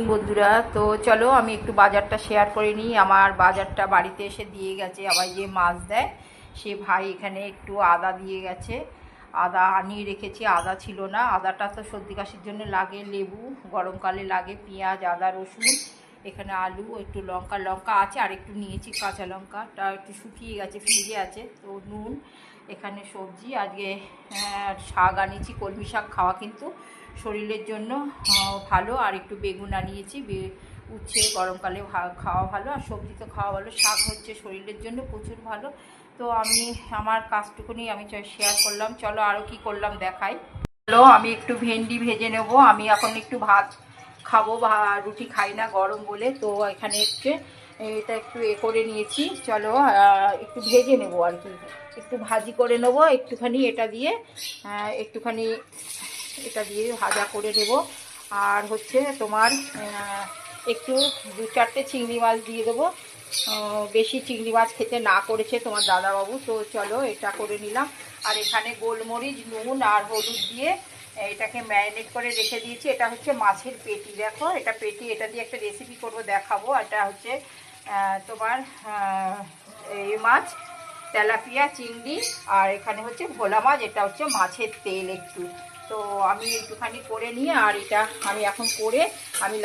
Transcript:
বন্ধুরা, তো চলো আমি একটু বাজারটা শেয়ার করে নিই। আমার বাজারটা বাড়িতে এসে দিয়ে গেছে আবার যে মাছ দেয় সে ভাই, এখানে একটু আদা দিয়ে গেছে। আদা আনিয়ে রেখেছি, আদা ছিল না। আদাটা তো সর্দি কাশির জন্য লাগে, লেবু গরমকালে লাগে, পেঁয়াজ, আদা, রসুন, এখানে আলু, একটু লঙ্কা লঙ্কা আছে, আর একটু নিয়েছি কাঁচা লঙ্কাটা একটু শুকিয়ে গেছে, ফ্রিজে আছে। তো নুন, এখানে সবজি আজকে শাক আনিয়েছি, কলমি শাক খাওয়া কিন্তু শরীরের জন্য ভালো। আর একটু বেগুন আনিয়েছি, উচ্ছে গরমকালে খাওয়া ভালো, আর সবজি তো খাওয়া ভালো। শাক হচ্ছে শরীরের জন্য প্রচুর ভালো। তো আমি আমার কাজটুকুনি আমি শেয়ার করলাম। চলো আরও কি করলাম দেখাই। চলো আমি একটু ভেন্ডি ভেজে নেব। আমি এখন একটু ভাত খাবো, রুটি খাই না গরম বলে। তো এখানে হচ্ছে এটা একটু করে নিয়েছি। চলো একটু ভেজে নেবো আর কি, একটু ভাজি করে নেবো একটুখানি, এটা দিয়ে একটুখানি এটা দিয়ে ভাজা করে নেব। আর হচ্ছে তোমার একটু 2-4টে চিংড়ি মাছ দিয়ে দেবো। বেশি চিংড়ি মাছ খেতে না করেছে তোমার দাদাবাবু। তো চলো এটা করে নিলাম। আর এখানে গোলমরিচ, নুন আর হলুদ দিয়ে এটাকে ম্যারিনেট করে রেখে দিয়েছি। এটা হচ্ছে মাছের পেটি, দেখো এটা পেটি, এটা দিয়ে একটা রেসিপি করবো, দেখাবো। এটা হচ্ছে তোমার এই মাছ, তেলাপিয়া, চিংড়ি, আর এখানে হচ্ছে ভোলা মাছ। এটা হচ্ছে মাছের তেল একটু। তো আমি একটুখানি করে নিয়ে, আর এটা আমি এখন করে আমি